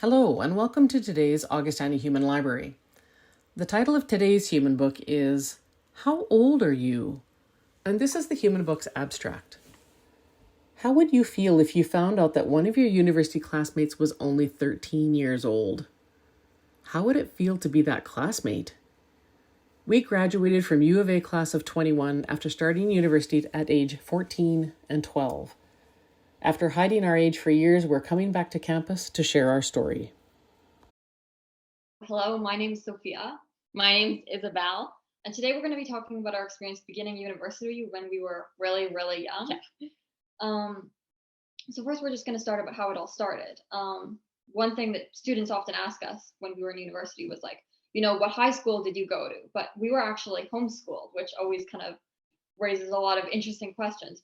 Hello, and welcome to today's Augustana Human Library. The title of today's human book is How Old Are You? And this is the human book's abstract. How would you feel if you found out that one of your university classmates was only 13 years old? How would it feel to be that classmate? We graduated from U of A class of 21 after starting university at age 14 and 12. After hiding our age for years, we're coming back to campus to share our story. Hello, my name is Sophia. My name's Isabel. And today we're going to be talking about our experience beginning university when we were really, really young. Yeah. So first we're just going to start about how it all started. One thing that students often ask us when we were in university was like, what high school did you go to? But we were actually homeschooled, which always kind of raises a lot of interesting questions.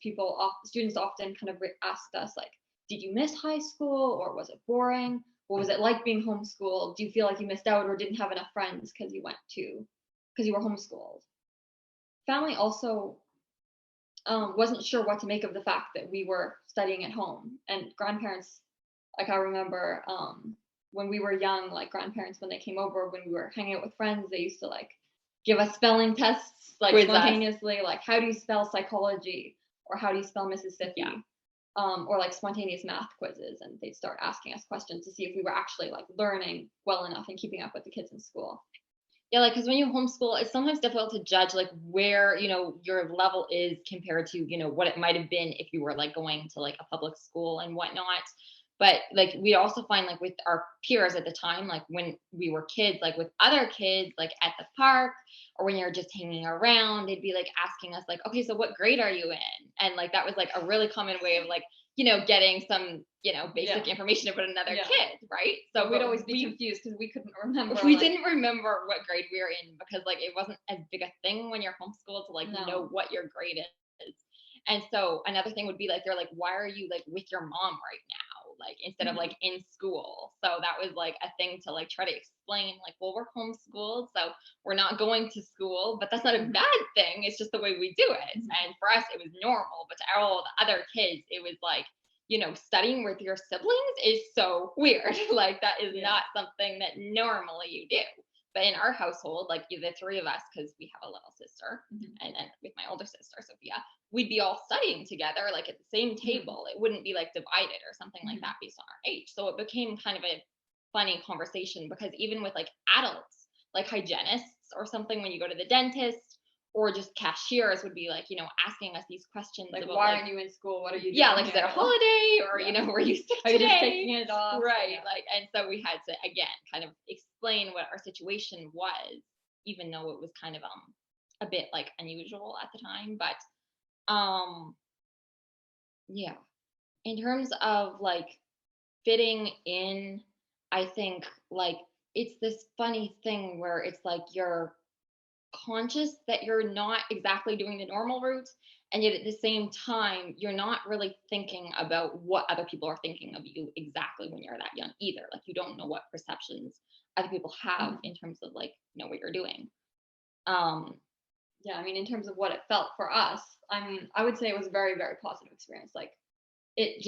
Students often kind of asked us like, did you miss high school or was it boring? What was it like being homeschooled? Do you feel like you missed out or didn't have enough friends because you were homeschooled? Family also wasn't sure what to make of the fact that we were studying at home. And grandparents, like I remember when we were young, like grandparents, when they came over, when we were hanging out with friends, they used to like give us spelling tests, like spontaneously, like how do you spell psychology or how do you spell Mississippi? Yeah. Or like spontaneous math quizzes, and they'd start asking us questions to see if we were actually like learning well enough and keeping up with the kids in school. Yeah, like because when you homeschool, it's sometimes difficult to judge like where your level is compared to what it might have been if you were like going to like a public school and whatnot. But like we also find like with our peers at the time, like when we were kids, like with other kids, like at the park or when you're just hanging around, they'd be like asking us like, okay, so what grade are you in? And like that was like a really common way of like, getting some, basic information about another kid, right? So we'd always be confused because we couldn't remember. We didn't remember what grade we were in because like it wasn't as big a thing when you're homeschooled to like know what your grade is. And so another thing would be like, they're like, why are you like with your mom right now? Like instead of like in school. So that was like a thing to like try to explain like, well, we're homeschooled, so we're not going to school, but that's not a bad thing. It's just the way we do it. And for us, it was normal. But to all the other kids, it was like, studying with your siblings is so weird. Like that is not something that normally you do. But in our household, like the three of us, because we have a little sister and then with my older sister, Sophia, we'd be all studying together, like at the same table. It wouldn't be like divided or something like that based on our age. So it became kind of a funny conversation because even with like adults, like hygienists or something, when you go to the dentist or just cashiers would be like, asking us these questions like, about, why aren't you in school? What are you doing? Yeah, like is it a holiday or were you sick today? Are you just taking it off? Right. Yeah. Like, and so we had to again kind of explain what our situation was, even though it was kind of a bit like unusual at the time. But yeah. In terms of like fitting in, I think like it's this funny thing where it's like you're conscious that you're not exactly doing the normal route, and yet at the same time you're not really thinking about what other people are thinking of you exactly when you're that young either. Like you don't know what perceptions other people have in terms of like what you're doing. Yeah, I mean, in terms of what it felt for us, I mean, I would say it was a very, very positive experience. Like it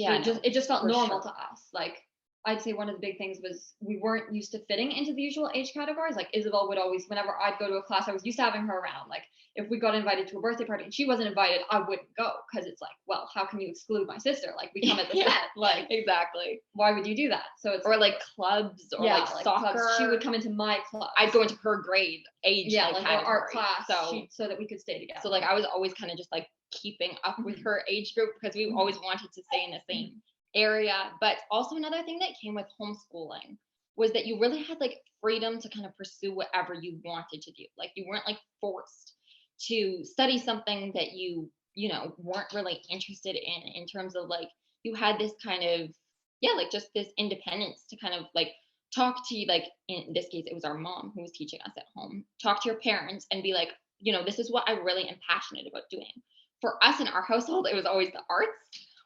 just felt normal to us. Like I'd say one of the big things was we weren't used to fitting into the usual age categories. Like Isabel would always, whenever I'd go to a class, I was used to having her around. Like if we got invited to a birthday party and she wasn't invited, I wouldn't go because it's like, well, how can you exclude my sister? Like we come at the set. Like exactly. Why would you do that? So it's or like clubs or like soccer. Clubs. She would come into my club. I'd go into her grade age. Yeah, like our art class. So that we could stay together. So like I was always kind of just like keeping up with her age group because we always wanted to stay in the same area. But also another thing that came with homeschooling was that you really had like freedom to kind of pursue whatever you wanted to do. Like you weren't like forced to study something that you weren't really interested in terms of like you had this kind of like just this independence to kind of like talk to like in this case it was our mom who was teaching us at home, talk to your parents and be like, this is what I really am passionate about doing. For us in our household, it was always the arts.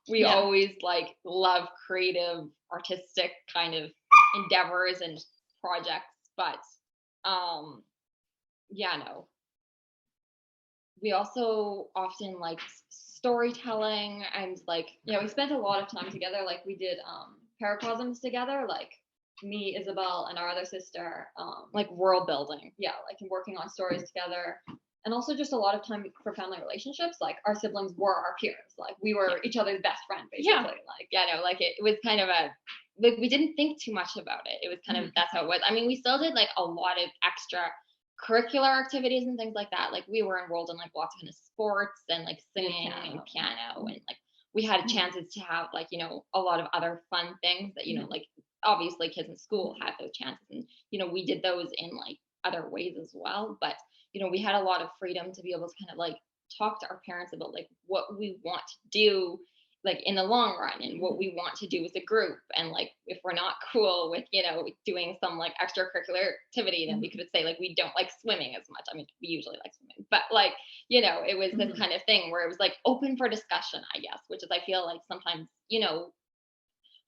We always like love creative, artistic kind of endeavors and projects. But no. We also often like storytelling and like we spent a lot of time together. Like we did paracosms together. Like me, Isabel, and our other sister, Like world building. yeah, like in working on stories together. And also just a lot of time for family relationships. Like our siblings were our peers. Like we were each other's best friend, basically. Yeah. Like Yeah, no, like it was kind of like we didn't think too much about it. It was kind of that's how it was. I mean, we still did like a lot of extra curricular activities and things like that. Like we were enrolled in like lots of kind of sports and like singing and piano and like we had chances to have like, you know, a lot of other fun things that, you know, like obviously kids in school had those chances and, you know, we did those in like other ways as well. But, you know, we had a lot of freedom to be able to kind of like talk to our parents about like what we want to do like in the long run and what we want to do as a group and like if we're not cool with you know doing some like extracurricular activity then we could say like we don't like swimming as much. I mean we usually like swimming but like you know it was this kind of thing where it was like open for discussion I guess, which is I feel like sometimes you know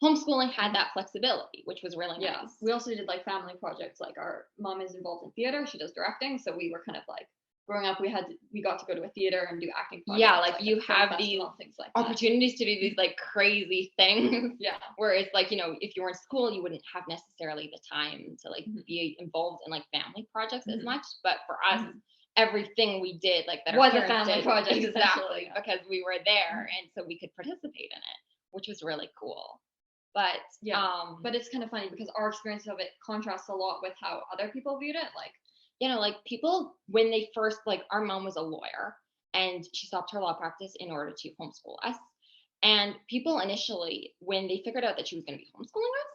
homeschooling had that flexibility which was really nice. We also did like family projects. Like our mom is involved in theater, she does directing, so we were kind of like growing up we got to go to a theater and do acting projects. Yeah, like you have these things like opportunities to do these like crazy things. Yeah. Where it's like, you know, if you were in school, you wouldn't have necessarily the time to like be involved in like family projects as much. But for us, everything we did, like that was our a parents family did, project. exactly, because we were there and so we could participate in it, which was really cool. But but it's kind of funny because our experience of it contrasts a lot with how other people viewed it. Like you know, like people when they first like our mom was a lawyer and she stopped her law practice in order to homeschool us. And people initially, when they figured out that she was going to be homeschooling us,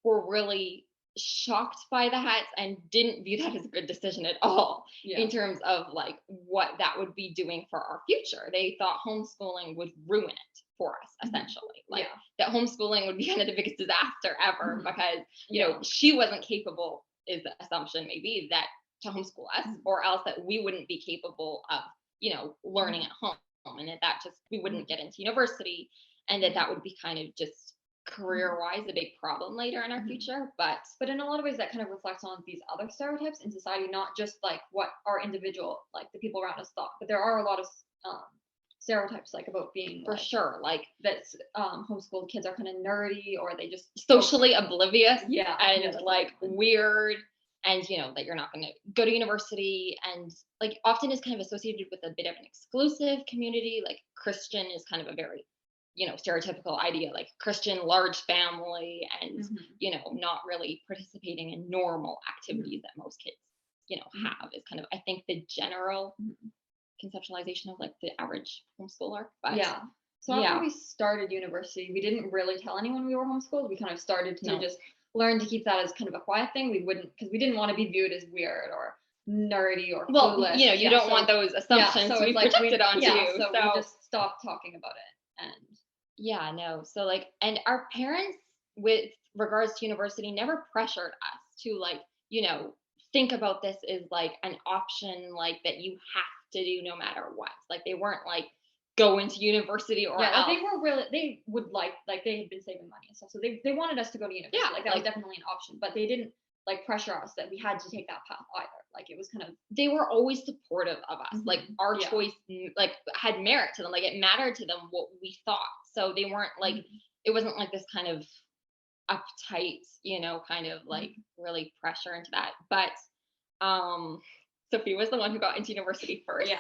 were really shocked by that and didn't view that as a good decision at all in terms of like what that would be doing for our future. They thought homeschooling would ruin it for us, essentially. Like that homeschooling would be kind of the biggest disaster ever because, you know, she wasn't capable, is the assumption maybe, that to homeschool us or else that we wouldn't be capable of, you know, learning at home and that just we wouldn't get into university and that would be kind of just career wise a big problem later in our future. But in a lot of ways that kind of reflects on these other stereotypes in society, not just like what our individual like the people around us thought, but there are a lot of stereotypes like about being for sure like that homeschooled kids are kind of nerdy or they just socially oblivious and like weird. And you know that you're not going to go to university and like often is kind of associated with a bit of an exclusive community. Like Christian is kind of a very, you know, stereotypical idea, like Christian large family and, you know, not really participating in normal activities that most kids, you know, have is kind of, I think the general conceptualization of like the average homeschooler. But so after we started university, we didn't really tell anyone we were homeschooled. We kind of started to just learn to keep that as kind of a quiet thing. We wouldn't, because we didn't want to be viewed as weird or nerdy or clueless. You know, you don't want those assumptions to be projected onto you. So we just stopped talking about it. And so like, and our parents with regards to university never pressured us to like, you know, think about this as like an option, like that you have to do no matter what. Like they weren't like, go into university or else. Like they would like they had been saving money and stuff, so they wanted us to go to university. Like that was definitely an option, but they didn't like pressure us that we had to take that path either. Like it was kind of, they were always supportive of us. Like our choice like had merit to them, like it mattered to them what we thought, so they weren't like it wasn't like this kind of uptight, you know, kind of like really pressure into that. But Sophie was the one who got into university first.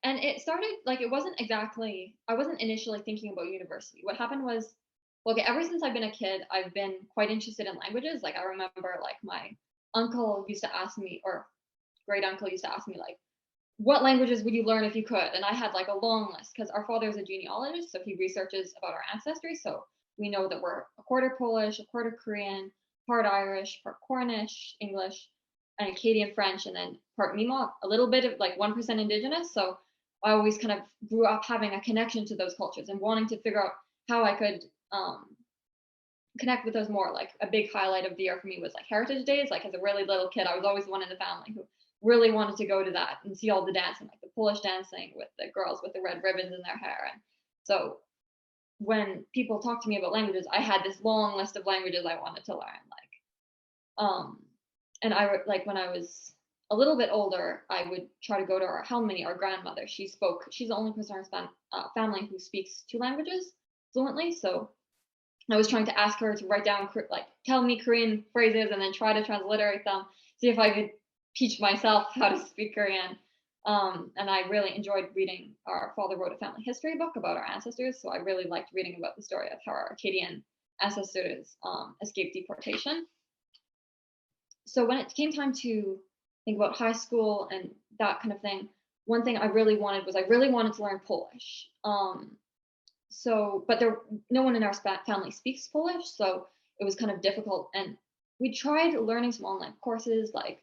And it started like I wasn't initially thinking about university. What happened was, ever since I've been a kid, I've been quite interested in languages. Like I remember like my uncle used to ask me, or great uncle used to ask me like, what languages would you learn if you could? And I had like a long list because our father is a genealogist, so he researches about our ancestry. So we know that we're a quarter Polish, a quarter Korean, part Irish, part Cornish, English, and Acadian French, and then part Mi'kmaq, a little bit of like 1% indigenous. So I always kind of grew up having a connection to those cultures and wanting to figure out how I could connect with those more. Like a big highlight of the year for me was like Heritage Days. Like as a really little kid, I was always the one in the family who really wanted to go to that and see all the dancing, like the Polish dancing with the girls with the red ribbons in their hair. And so when people talk to me about languages, I had this long list of languages I wanted to learn. And I like when I was a little bit older, I would try to go to our Halmini, our grandmother. She's the only person in our family who speaks two languages fluently. So I was trying to ask her to write down, like, tell me Korean phrases and then try to transliterate them, see if I could teach myself how to speak Korean. And I really enjoyed reading. Our father wrote a family history book about our ancestors, so I really liked reading about the story of how our Acadian ancestors escaped deportation. So when it came time to think about high school and that kind of thing, one thing I really wanted to learn Polish. But no one in our family speaks Polish, so it was kind of difficult. And we tried learning some online courses, like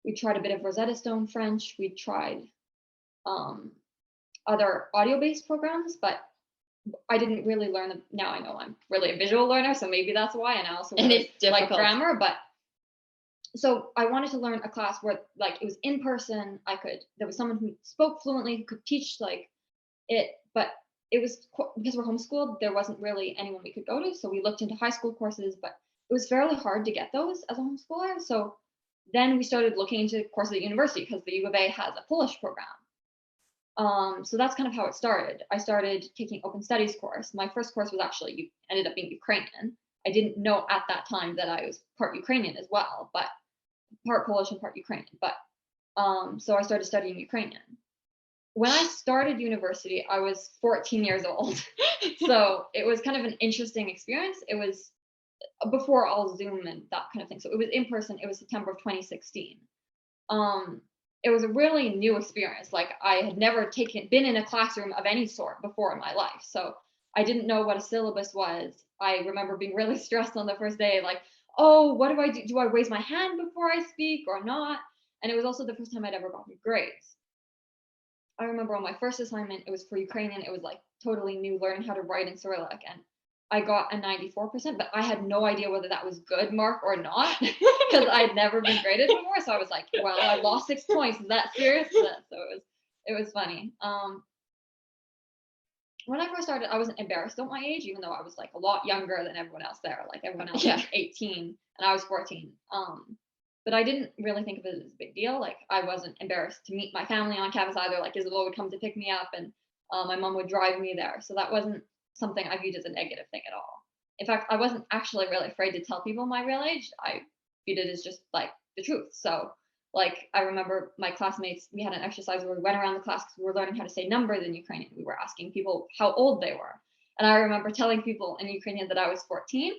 we tried a bit of Rosetta Stone French. We tried other audio-based programs, but I didn't really learn them. Now I know I'm really a visual learner, so maybe that's why. And I also really like grammar, but so I wanted to learn a class where like it was in person. There was someone who spoke fluently, who could teach like it, but it was because we're homeschooled, there wasn't really anyone we could go to. So we looked into high school courses, but it was fairly hard to get those as a homeschooler. So then we started looking into courses at university because the U of A has a Polish program. So that's kind of how it started. I started taking open studies course. My first course was actually ended up being Ukrainian. I didn't know at that time that I was part Ukrainian as well, but part Polish and part Ukrainian. But so I started studying Ukrainian. When I started university, I was 14 years old. So it was kind of an interesting experience. It was before all Zoom and that kind of thing. So it was in person. It was September of 2016. It was a really new experience. Like I had never been in a classroom of any sort before in my life. So I didn't know what a syllabus was. I remember being really stressed on the first day, like, oh, what do I do? Do I raise my hand before I speak or not? And it was also the first time I'd ever gotten grades. I remember on my first assignment, it was for Ukrainian. It was like totally new, learning how to write in Cyrillic. And I got a 94%, but I had no idea whether that was good mark or not because I'd never been graded before. So I was like, well, I lost 6 points. Is that serious? So it was funny. When I first started, I wasn't embarrassed at my age, even though I was like a lot younger than everyone else there. Like everyone else was 18 and I was 14. But I didn't really think of it as a big deal. Like I wasn't embarrassed to meet my family on campus either. Like Isabel would come to pick me up and my mom would drive me there. So that wasn't something I viewed as a negative thing at all. In fact, I wasn't actually really afraid to tell people my real age. I viewed it as just like the truth. So like I remember my classmates, we had an exercise where we went around the class because we were learning how to say numbers in Ukrainian. We were asking people how old they were. And I remember telling people in Ukrainian that I was 14.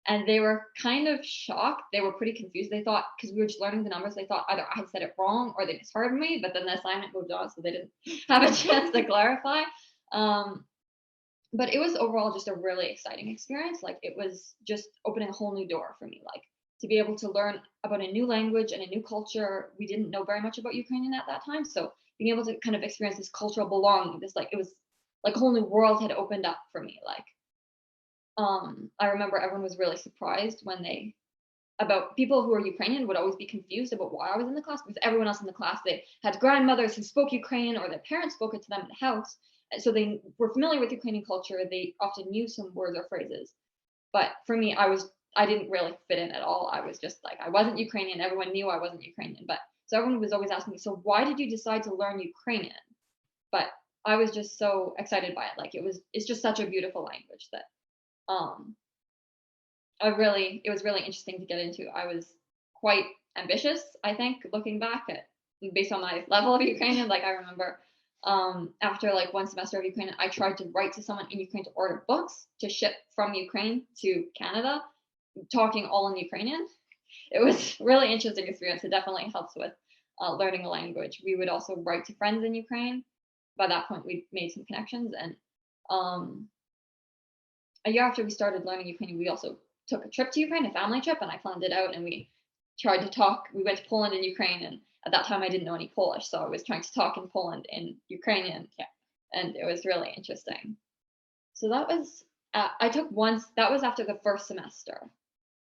And they were kind of shocked. They were pretty confused. They thought, because we were just learning the numbers, they thought either I had said it wrong or they misheard me. But then the assignment moved on, so they didn't have a chance to clarify. But it was overall just a really exciting experience. Like it was just opening a whole new door for me. Like to be able to learn about a new language and a new culture. We didn't know very much about Ukrainian at that time. So being able to kind of experience this cultural belonging, it was like a whole new world had opened up for me. Like I remember everyone was really surprised about people who are Ukrainian would always be confused about why I was in the class because everyone else in the class, they had grandmothers who spoke Ukrainian or their parents spoke it to them in the house. And so they were familiar with Ukrainian culture. They often knew some words or phrases. But for me, I didn't really fit in at all. I was just like, I wasn't Ukrainian. Everyone knew I wasn't Ukrainian. But so everyone was always asking me, so why did you decide to learn Ukrainian? But I was just so excited by it. Like it's just such a beautiful language that it was really interesting to get into. I was quite ambitious, I think, looking back based on my level of Ukrainian. Like I remember after like one semester of Ukrainian, I tried to write to someone in Ukraine to order books to ship from Ukraine to Canada, talking all in Ukrainian. It was really interesting experience. It definitely helps with learning a language. We would also write to friends in Ukraine. By that point, we'd made some connections, and a year after we started learning Ukrainian, we also took a trip to Ukraine, a family trip, and I planned it out. And we tried to talk. We went to Poland and Ukraine, and at that time I didn't know any Polish, so I was trying to talk in Poland in Ukrainian, and it was really interesting. So that was that was after the first semester,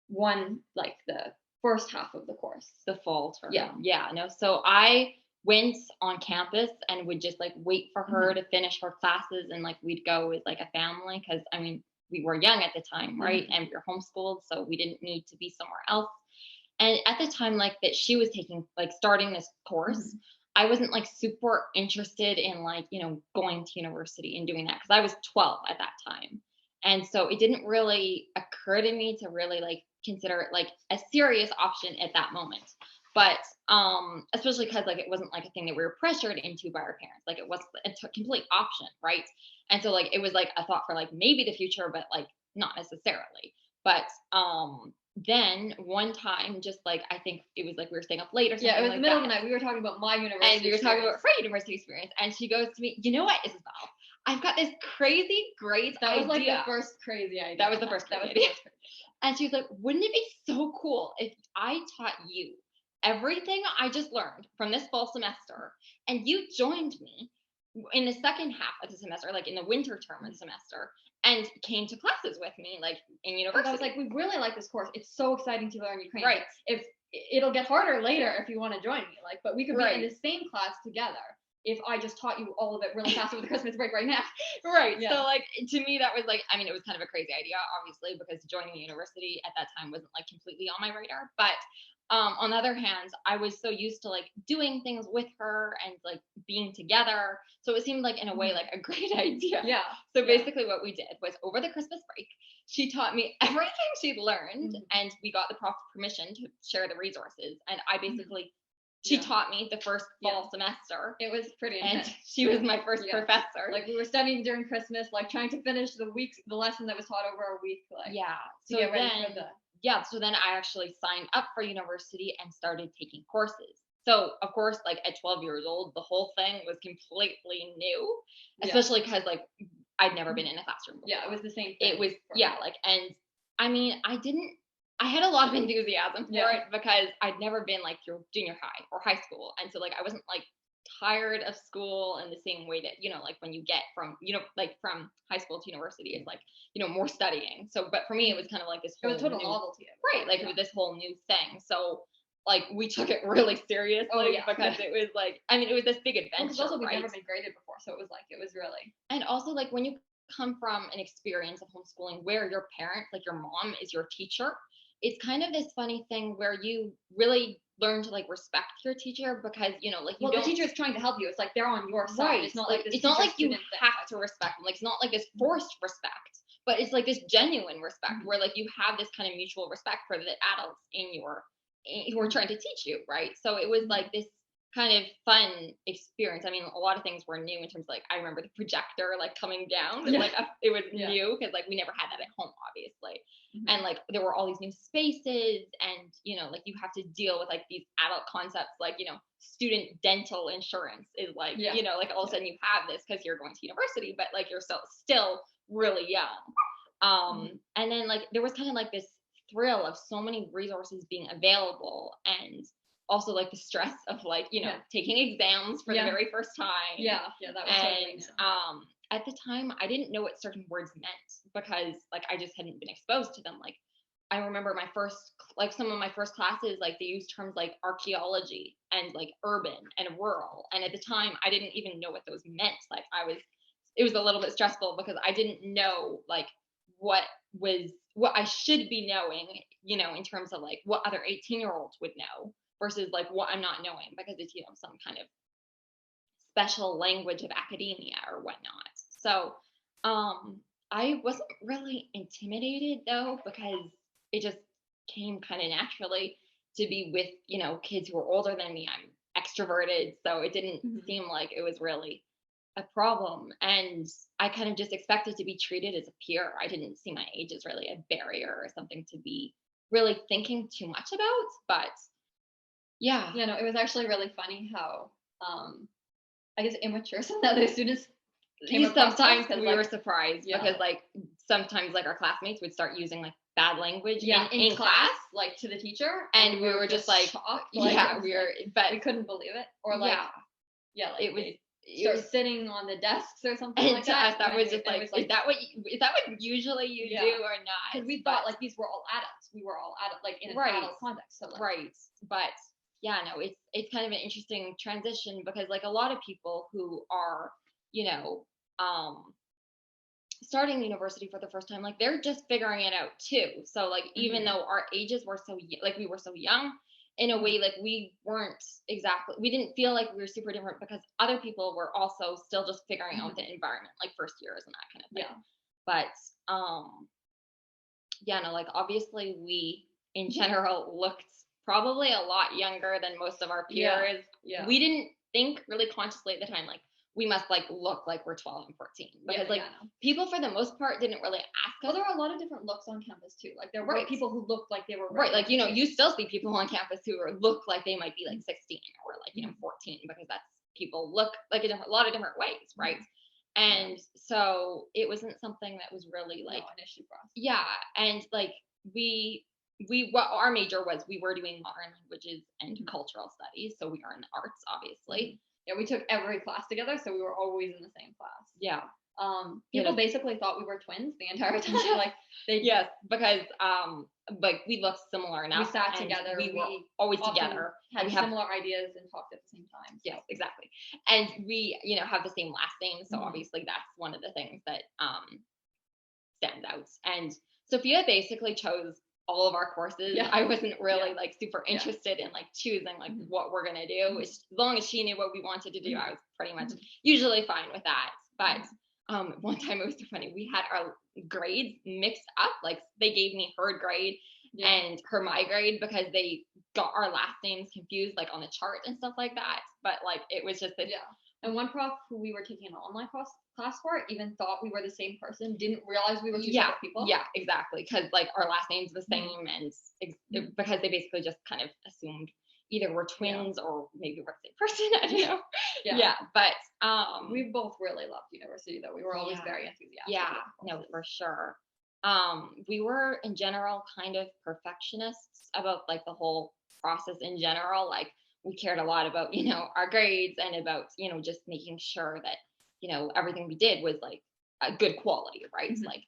like the first half of the course, the fall term. Yeah. No. So I went on campus and would just like wait for her to finish her classes, and like we'd go with like a family because I mean we were young at the time, right? And we were homeschooled, so we didn't need to be somewhere else. And at the time, like that she was starting this course, I wasn't like super interested in like, going to university and doing that because I was 12 at that time. And so it didn't really occur to me to really like consider it like a serious option at that moment. But especially because like it wasn't like a thing that we were pressured into by our parents. Like it was a complete option, right? And so like it was like a thought for like maybe the future, but like not necessarily. But then one time, just like I think it was like we were staying up late or something. Yeah, it was like the middle that. of the night. We were talking about my university And we were talking experience. about her university experience, and she goes to me, "You know what, Isabel? I've got this crazy great That was like idea." the first crazy idea. That was the first That was crazy the idea. first crazy. And she was like, "Wouldn't it be so cool if I taught you everything I just learned from this fall semester, and you joined me in the second half of the semester, like in the winter term of the semester, and came to classes with me, like in university?" I was like, we really like this course. It's so exciting to learn Ukrainian. Right. If it'll get harder later if you want to join me, like, but we could be in the same class together if I just taught you all of it really fast over the Christmas break right now. Right. Yeah. So like to me that was like, I mean, it was kind of a crazy idea, obviously, because joining the university at that time wasn't like completely on my radar. But on the other hand, I was so used to like doing things with her and like being together. So it seemed like in a way like a great idea. Yeah. So basically what we did was over the Christmas break, she taught me everything she'd learned, and we got the prof permission to share the resources. And I basically she taught me the first fall semester. It was pretty intense. And she was my first professor. Like we were studying during Christmas, like trying to finish the lesson that was taught over a week. Like So get ready then, for the so then I actually signed up for university and started taking courses. So of course, like at 12 years old, the whole thing was completely new, especially because like I'd never been in a classroom before. Yeah, it was the same thing. It was like, and I mean, I had a lot of enthusiasm for it because I'd never been like through junior high or high school. And so like I wasn't like tired of school in the same way that, like when you get from, like from high school to university is like, more studying. So, but for me, it was kind of like this whole it was total new, novelty. Right. Like it was this whole new thing. So like we took it really seriously because it was like, I mean, it was this big adventure. Because also we've never been graded before. So it was really. And also like when you come from an experience of homeschooling where your parent, like your mom is your teacher, it's kind of this funny thing where you really learn to like respect your teacher because like the teacher is trying to help you. It's like they're on your side. Right. It's not like this. It's not like you have to respect them. Like it's not like this forced respect, but it's like this genuine respect where like you have this kind of mutual respect for the adults who are trying to teach you, right? So it was like this kind of fun experience. I mean, a lot of things were new in terms of like I remember the projector like coming down. Like it was new because like we never had that at home, obviously. And like there were all these new spaces, and like you have to deal with like these adult concepts, like student dental insurance is like like all of a sudden you have this because you're going to university, but like you're still really young. And then like there was kind of like this thrill of so many resources being available, and also like the stress of like taking exams for the very first time. That was totally new. At the time I didn't know what certain words meant because like I just hadn't been exposed to them. Like I remember some of my first classes, like they used terms like archaeology and like urban and rural, and at the time I didn't even know what those meant. Like it was a little bit stressful because I didn't know like what I should be knowing, in terms of like what other 18-year-olds would know versus like what I'm not knowing because it's some kind of special language of academia or whatnot. So I wasn't really intimidated though because it just came kind of naturally to be with kids who were older than me. I'm extroverted, so it didn't seem like it was really a problem, and I kind of just expected to be treated as a peer. I didn't see my age as really a barrier or something to be really thinking too much about. But it was actually really funny how I guess immature some of the other students sometimes we were surprised because like sometimes like our classmates would start using like bad language in class, like to the teacher, and we were just like shocked, but we couldn't believe it, or like it was start sitting on the desks or something like that. That was just like, is that what usually you do or not? Because we thought like these were all adults. We were all adult, like in an adult context. So but it's kind of an interesting transition because like a lot of people who are starting university for the first time, like they're just figuring it out too. So like even though our ages were we were so young, in a way, like we didn't feel like we were super different because other people were also still just figuring out the environment, like first years and that kind of thing. But yeah, no, like obviously we in general looked probably a lot younger than most of our peers. Yeah. We didn't think really consciously at the time, like we must like look like we're 12 and 14 because no. people for the most part didn't really ask Well, us. there are a lot of different looks on campus too. Like there were Right. people who looked like they were Right, like regular you still see people on campus who look like they might be like 16 or like 14 because that's people look like a lot of different ways, right? And so it wasn't something that was really like an issue for us. yeah, and like we what our major was, we were doing modern languages and cultural studies, so we are in the arts, obviously. Yeah, we took every class together, so we were always in the same class. Yeah. People basically thought we were twins the entire time. Like yes, because like we looked similar enough. We sat together. We were always together. Had similar ideas and talked at the same time. So. Yes, exactly. And we, have the same last name, so obviously that's one of the things that stands out. And Sophia basically chose all of our courses. Yeah. I wasn't really like super interested in like choosing like what we're gonna do. As long as she knew what we wanted to do, I was pretty much usually fine with that. But one time it was so funny. We had our grades mixed up. Like they gave me her grade and my grade because they got our last names confused, like on the chart and stuff like that. But like it was just this. Yeah. And one prof who we were taking an online class for even thought we were the same person, didn't realize we were two separate people. Yeah, exactly. Because like our last name's the same, and because they basically just kind of assumed either we're twins or maybe we're the same person. I don't know. Yeah. But we both really loved university though. We were always very enthusiastic. Yeah, no, for sure. We were in general kind of perfectionists about like the whole process in general. Like we cared a lot about, our grades and about, just making sure that, everything we did was like a good quality, right? Like,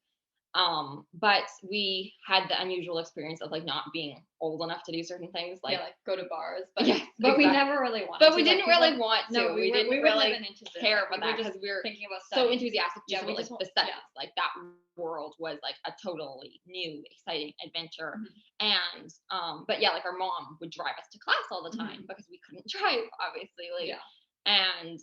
but we had the unusual experience of like not being old enough to do certain things, like go to bars, but exactly. We never really wanted. But we didn't really want to. No, we didn't really care about that because we were thinking about so enthusiastic just about like the studies. Like that world was like a totally new, exciting adventure. And but yeah, like our mom would drive us to class all the time because we couldn't drive, obviously. Like, and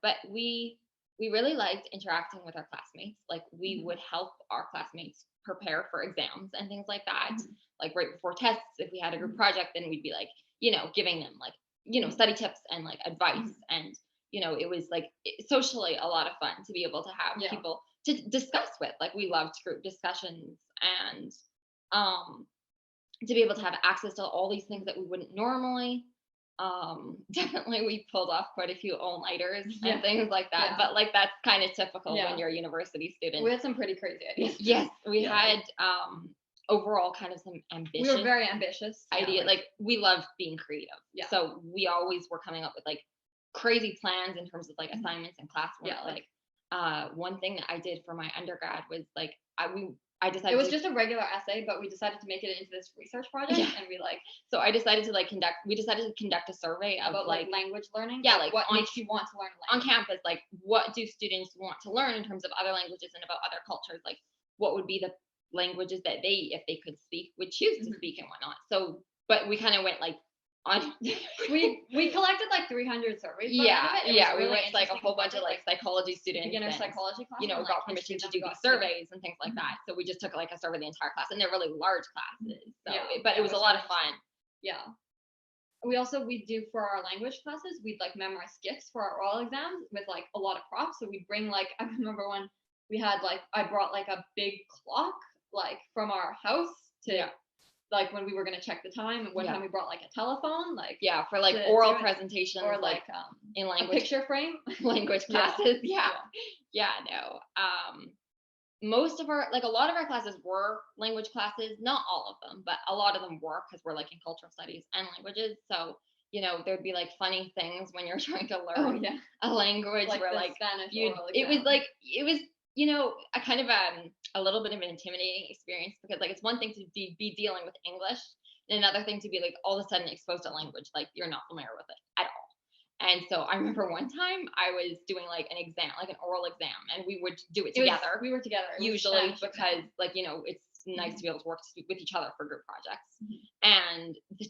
but we really liked interacting with our classmates. Like we would help our classmates prepare for exams and things like that. Like right before tests, if we had a group project, then we'd be like, giving them like, study tips and like advice. And, it was like socially a lot of fun to be able to have people to discuss with. Like we loved group discussions and to be able to have access to all these things that we wouldn't normally. Definitely we pulled off quite a few all-nighters and things like that, but like that's kind of typical when you're a university student. We had some pretty crazy ideas. Yes, we had overall kind of some ambitious. We were very ambitious. Idea, like we loved being creative. So we always were coming up with like crazy plans in terms of like assignments and classwork. Like one thing that I did for my undergrad was like I decided it was just a regular essay, but we decided to make it into this research project, and so I decided to conduct a survey about like language learning. Yeah, like what makes you want to learn a language on campus? Like what do students want to learn in terms of other languages and about other cultures? Like what would be the languages that they, if they could speak, would choose to speak and whatnot. So, but we kind of went like on. we collected like 300 surveys. We went to like a whole bunch of like psychology students, beginner psychology classes, got permission to do these surveys and things like that. So we just took like a survey of the entire class, and they're really large classes. So, but it was a lot of fun. Yeah. We do for our language classes, we'd like memorize skits for our oral exams with like a lot of props. So we'd bring like, I remember when we had like, I brought like a big clock like from our house to like when we were going to check the time, and one time we brought like a telephone, like for like oral presentations, or like in language, a picture frame language classes. Most of our, like a lot of our classes were language classes, not all of them, but a lot of them were, because we're like in cultural studies and languages. So there'd be like funny things when you're trying to learn a language, like where like Spanish it was a kind of a little bit of an intimidating experience, because like it's one thing to be dealing with English, and another thing to be like all of a sudden exposed to language like you're not familiar with it at all. And so I remember one time I was doing like an exam, like an oral exam, and we would do it together. We were together usually because like it's nice to be able to work with each other for group projects. And the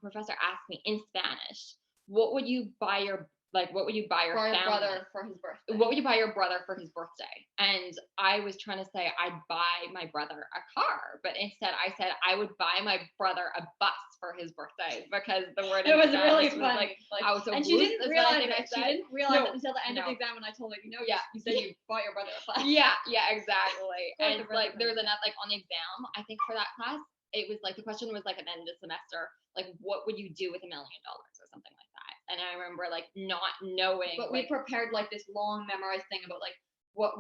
professor asked me in Spanish, what would you buy your Like, what would you buy your family? brother for his birthday? What would you buy your brother for his birthday? And I was trying to say I'd buy my brother a car, but instead I said I would buy my brother a bus for his birthday, because the word it was in really Spanish funny. was like, I was so and she didn't realize it. I She said. didn't realize No, it until the end of no. the exam when I told her, Yeah. you said you bought your brother a bus. Yeah, exactly. Or And the like brother. there was enough like on the exam, I think for that class, it was like the question was like at the end of the semester, like what would you do with $1 million or something like that. And I remember like not knowing. But like, we prepared like this long memorized thing about like what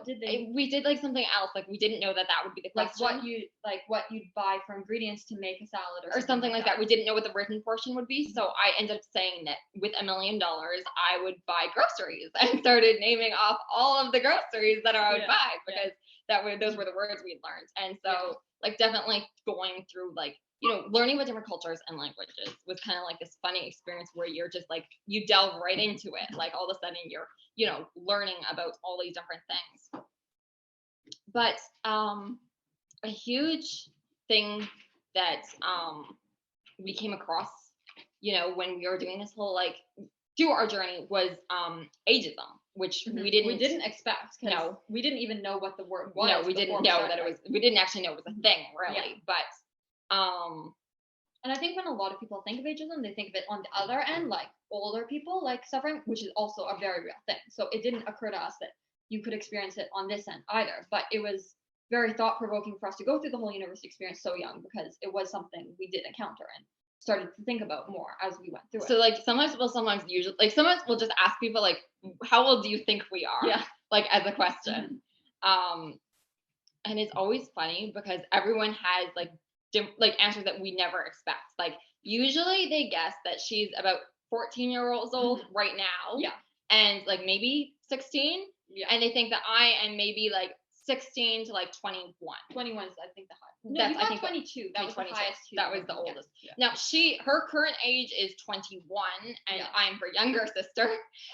did they we did like something else. Like we didn't know that would be the question. what you'd buy from ingredients to make a salad or something like that. We didn't know what the written portion would be, so I ended up saying that with $1 million, I would buy groceries, and started naming off all of the groceries that I would buy, because those were the words we had learned. And so like definitely going through like, you know, learning about different cultures and languages was kind of like this funny experience where you're just like, you delve right into it. Like all of a sudden you're, you know, learning about all these different things. But a huge thing that we came across, you know, when we were doing this whole like through our journey was ageism, which we didn't expect. No, we didn't even know what the word was. No, we didn't know that it was. We didn't actually know it was a thing, really. But and I think when a lot of people think of ageism, they think of it on the other end, like older people like suffering, which is also a very real thing. So it didn't occur to us that you could experience it on this end either. But it was very thought-provoking for us to go through the whole university experience so young, because it was something we did encounter and started to think about more as we went through it. So like sometimes we'll just ask people like, how old do you think we are? Yeah. Like as a question. And it's always funny because everyone has like answers that we never expect. Like usually they guess that she's about 14-year-olds old right now. Yeah. And like maybe 16. Yeah. And they think that I am maybe like 16 to like 21. 21 is I think the high. No, you got 22. That was 22. the highest. That was the oldest. Yeah. Now her current age is 21, and I'm her younger sister,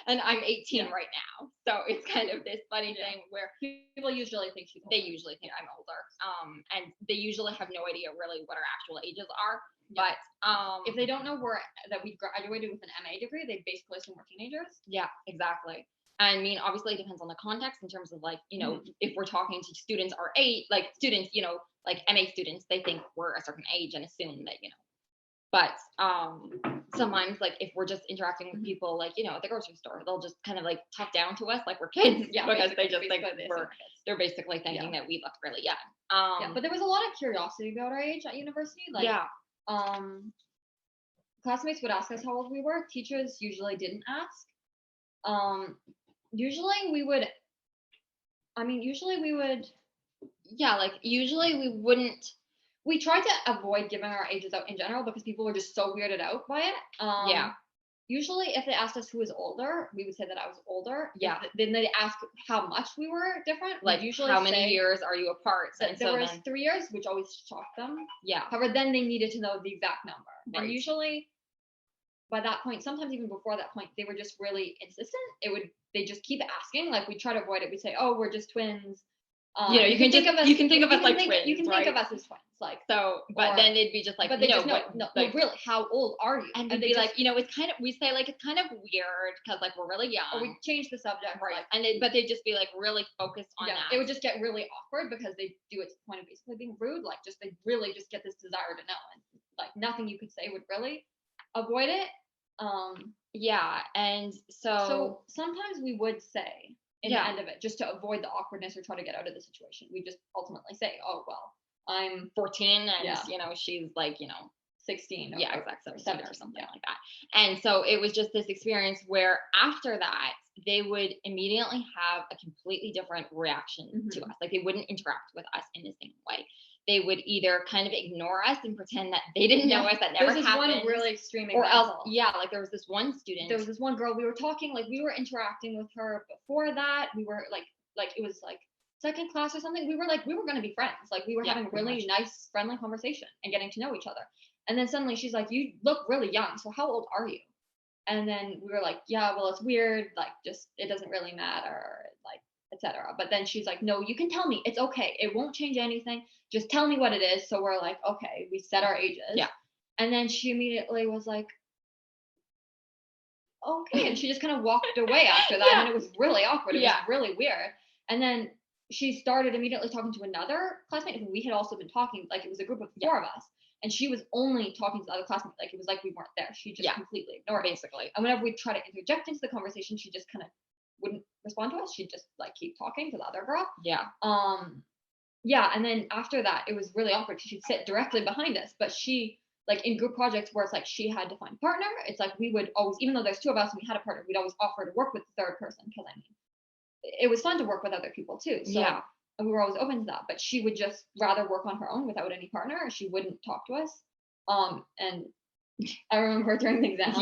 and I'm 18 right now. So it's kind of this funny thing where people usually think she's older. They usually think I'm older. And they usually have no idea really what our actual ages are. Yeah. But if they don't know that we graduated with an MA degree, they basically assume we're teenagers. Yeah, exactly. I mean, obviously it depends on the context in terms of like, you know, if we're talking to students our age, like students, you know, like MA students, they think we're a certain age and assume that, you know, but sometimes like if we're just interacting with people like, you know, at the grocery store, they'll just kind of like talk down to us like we're kids because they just think they're basically thinking that we look really young. But there was a lot of curiosity about our age at university. Like, classmates would ask us how old we were. Teachers usually didn't ask. Usually we would, we tried to avoid giving our ages out in general because people were just so weirded out by it. Usually if they asked us who was older, we would say that I was older. Yeah. Then they'd ask how much we were different. Like usually how many years are you apart? And there was 3 years, which always shocked them. Yeah. However, then they needed to know the exact number. Right. And usually by that point, sometimes even before that point, they were just really insistent. They just keep asking. Like we try to avoid it. We say, "Oh, we're just twins." You can think of us like twins. You can think of us as twins, like so. But then they'd be just like, really, how old are you? And they'd be like, you know, it's kind of. We say like it's kind of weird because like we're really young. Or we change the subject, right? But they'd just be like really focused on that. It would just get really awkward because they do it to the point of basically being rude. Like they really just get this desire to know, and like nothing you could say would really avoid it. And so sometimes we would say in the end of it, just to avoid the awkwardness or try to get out of the situation, we just ultimately say, "Oh well, I'm 14 and you know she's like 16, exactly 17 or something like that." And so it was just this experience where after that they would immediately have a completely different reaction to us. Like they wouldn't interact with us in the same way. They would either kind of ignore us and pretend that they didn't know us, that never happened. There was one really extreme example. Or else, like there was this one student. There was this one girl, we were talking, like we were interacting with her before that. We were like it was like second class or something. We were going to be friends. Like we were having really nice, friendly conversation and getting to know each other. And then suddenly she's like, "You look really young. So how old are you?" And then we were like, "Yeah, well, it's weird. Like just, it doesn't really matter. Like, etc." But then she's like, "No, you can tell me. It's okay. It won't change anything. Just tell me what it is." So we're like, okay, we set our ages. Yeah. And then she immediately was like, okay. And she just kind of walked away after that. And it was really awkward. It was really weird. And then she started immediately talking to another classmate who we had also been talking, like it was a group of 4 of us. And she was only talking to the other classmate. Like it was like we weren't there. She just completely ignored us. Basically. And whenever we try to interject into the conversation, she just kind of wouldn't respond to us. She'd just like keep talking to the other girl. Yeah. Yeah. And then after that, it was really awkward. She'd sit directly behind us, but she, like in group projects where it's like she had to find a partner, it's like we would always, even though there's 2 of us and we had a partner, we'd always offer to work with the third person, because I mean, it was fun to work with other people too. So and we were always open to that. But she would just rather work on her own without any partner, and she wouldn't talk to us. And I remember during the exam,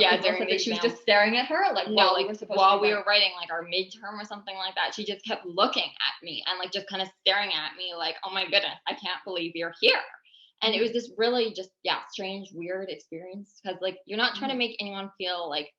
she was just staring at her, like while we were writing like our midterm or something like that. She just kept looking at me and like just kind of staring at me, like, oh my goodness, I can't believe you're here. And it was this really just strange, weird experience, because like you're not trying to make anyone feel like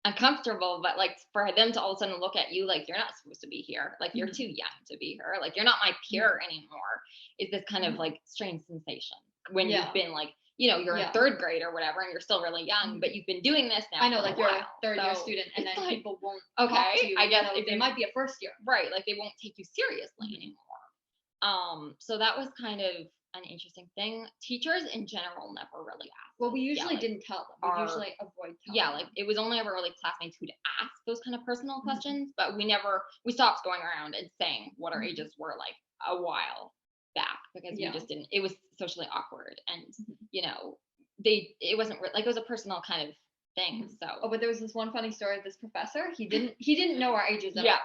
uncomfortable, but like for them to all of a sudden look at you like you're not supposed to be here, like you're too young to be here, like you're not my peer anymore, is this kind of like strange sensation when you've been like, you know, you're in 3rd grade or whatever and you're still really young, but you've been doing this now. I know, like you're a 3rd-year student, and then like, people won't talk to you. I guess they might be a 1st year, right? Like they won't take you seriously anymore. So that was kind of an interesting thing. Teachers in general never really asked. Well, we usually didn't tell them. We usually avoid telling them. Like it was only ever really classmates who'd ask those kind of personal questions, but we stopped going around and saying what our ages were like a while back, because we just didn't, it was socially awkward, and you know, it wasn't like, it was a personal kind of thing. So but there was this one funny story of this professor. He didn't know our ages at all.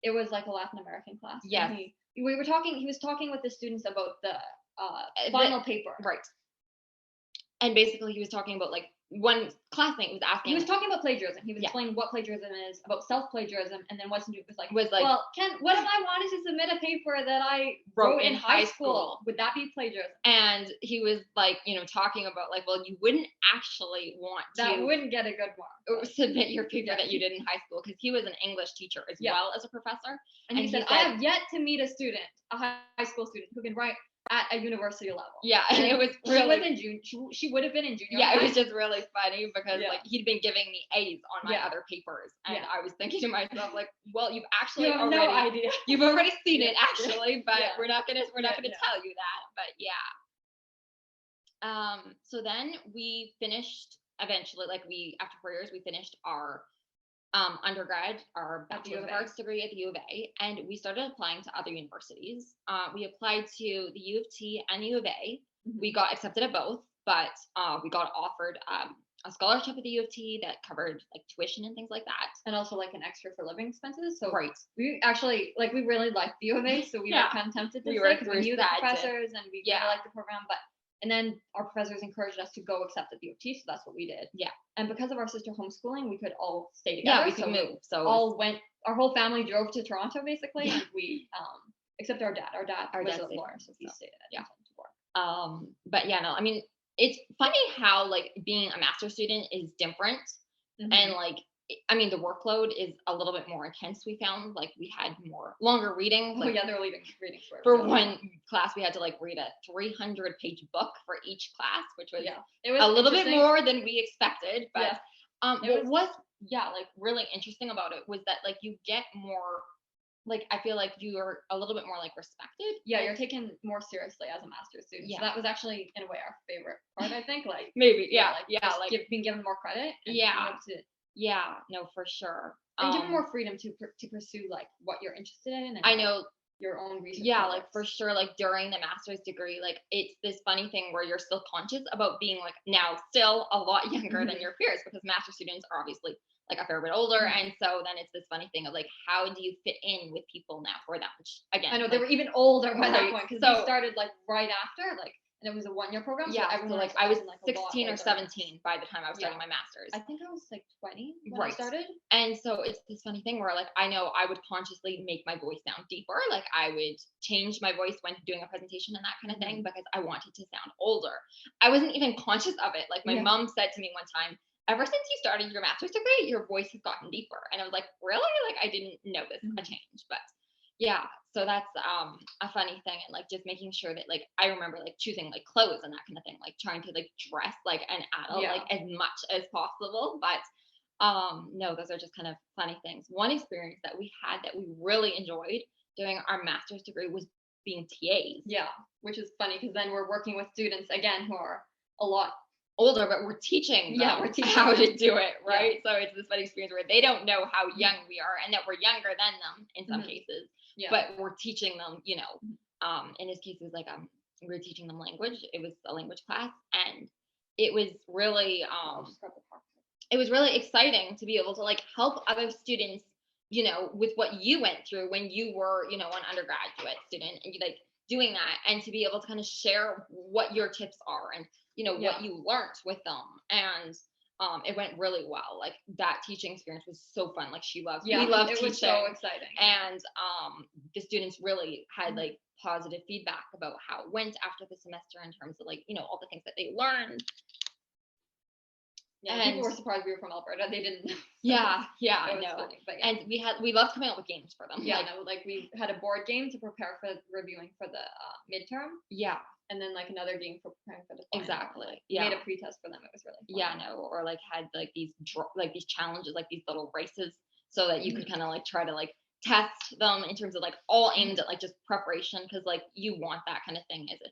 It was like a Latin American class. Yes. He was talking with the students about the final paper. Right. And basically he was talking about like, one classmate was asking. He was talking about plagiarism. He was explaining what plagiarism is, about self-plagiarism, and then Weston Duke was like, well, Ken, what if I wanted to submit a paper that I wrote in high school? Would that be plagiarism? And he was like, you know, talking about like, well, you wouldn't actually want to. That wouldn't get a good mark. Submit your paper that you did in high school, because he was an English teacher as well as a professor. And he said, I have yet to meet a student, a high school student, who can write at a university level. Yeah, and it was really, she would have been in junior. Yeah, it was just really funny, because like he'd been giving me A's on my other papers, and I was thinking to myself like, well, you've actually already, no idea. You've already seen it actually, but we're not gonna tell you that. But so then we finished eventually, like after 4 years we finished our undergrad, our Bachelor of Arts degree at the U of A, and we started applying to other universities. We applied to the U of T and U of A. We got accepted at both, but we got offered a scholarship at the U of T that covered like tuition and things like that, and also like an extra for living expenses. So we actually we really liked the U of A, so we were kind of tempted to stay, because we knew the professors and we really liked the program, and then our professors encouraged us to go accept at the U of T, so that's what we did. Yeah. And because of our sister homeschooling, we could all stay together. Yeah, we could move. So our whole family drove to Toronto basically, and we except our dad. Our dad was at Lawrence, so he stayed at Edmonton to work. But no, I mean, it's funny how like being a master's student is different, and like, I mean, the workload is a little bit more intense. We found like we had longer reading. Like, they're reading for one class. We had to like read a 300-page book for each class, which was it was a little bit more than we expected. But what was like really interesting about it was that like you get more, like I feel like you're a little bit more like respected. Yeah, you're taken more seriously as a master's student. So that was actually in a way our favorite part, I think. Like maybe being given more credit. And no, for sure. And given more freedom to pursue like what you're interested in. And I know your own research. Yeah, projects. Like for sure, like during the master's degree, like it's this funny thing where you're still conscious about being like now still a lot younger than your peers, because master's students are obviously like a fair bit older, and so then it's this funny thing of like, how do you fit in with people now who are that much? Again, I know they were even older by that point, because we started like right after, like, and it was a 1-year program. So everyone, like I was 16 or 17 by the time I was starting my master's. I think I was like 20 when I started. And so it's this funny thing where like I know I would consciously make my voice sound deeper. Like I would change my voice when doing a presentation and that kind of thing, because I wanted to sound older. I wasn't even conscious of it. Like my mom said to me one time, ever since you started your master's degree, your voice has gotten deeper. And I was like, really? Like I didn't notice a change, but yeah. So that's a funny thing, and like just making sure that like I remember like choosing like clothes and that kind of thing, like trying to like dress like an adult like as much as possible. But No, those are just kind of funny things. One experience that we had that we really enjoyed doing our master's degree was being TAs. Yeah, which is funny because then we're working with students again who are a lot older, but we're teaching them we're teaching how them. to do it, right? So it's this fun experience where they don't know how young we are and that we're younger than them in some cases, but we're teaching them, you know, in his case, it was like, we were teaching them language. It was a language class, and it was really, it was really exciting to be able to like help other students, you know, with what you went through when you were, you know, an undergraduate student, and you like doing that, and to be able to kind of share what your tips are and, you know, what you learned with them. And it went really well. Like that teaching experience was so fun. Like we loved it teaching. Was so exciting. And the students really had like positive feedback about how it went after the semester in terms of like, you know, all the things that they learned. Yeah, and people were surprised we were from Alberta. They didn't know. Yeah, it was funny, but and we loved coming up with games for them. Yeah, like we had a board game to prepare for reviewing for the midterm. Yeah, and then like another game for preparing for the final. Exactly. Made a pretest for them. It was really fun. Yeah, no, or like had like these challenges, like these little races, so that you could kind of like try to like test them in terms of like all aimed at like just preparation, because like you want that kind of thing as a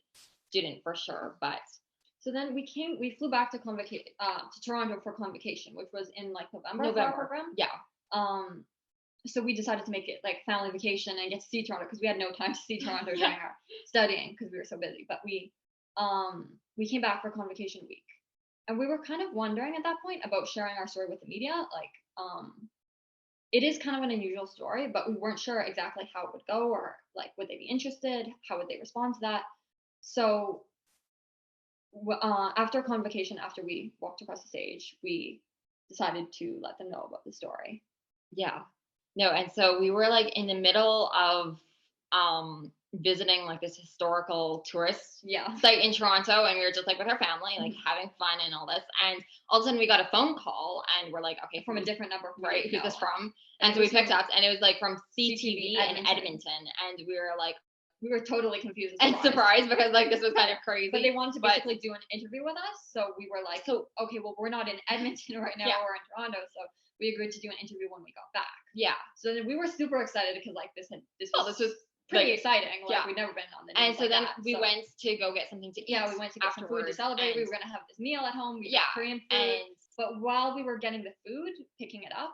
student for sure. But so then we flew back to to Toronto for convocation, which was in like November. For our program. Yeah. So we decided to make it like family vacation and get to see Toronto because we had no time to see Toronto during our studying because we were so busy. But we came back for convocation week, and we were kind of wondering at that point about sharing our story with the media. Like, it is kind of an unusual story, but we weren't sure exactly how it would go, or like would they be interested? How would they respond to that? So after convocation, after we walked across the stage, we decided to let them know about the story. Yeah. No, and so we were like in the middle of visiting like this historical tourist site in Toronto, and we were just like with our family, like having fun and all this, and all of a sudden we got a phone call, and we're like, okay, from a different number, right? Who's this from? And so we picked up, and it was like from CTV in Edmonton, and we were like, we were totally confused and surprised because like this was kind of crazy. But they wanted to basically do an interview with us, so we were like, okay, well we're not in Edmonton right now, we're in Toronto, so we agreed to do an interview when we got back. Yeah. So then we were super excited because like this was pretty exciting. Like we'd never been on the news. And so then we went to go get something to eat. Yeah, we went to get some food to celebrate. We were gonna have this meal at home. We got Korean food. But while we were getting the food, picking it up,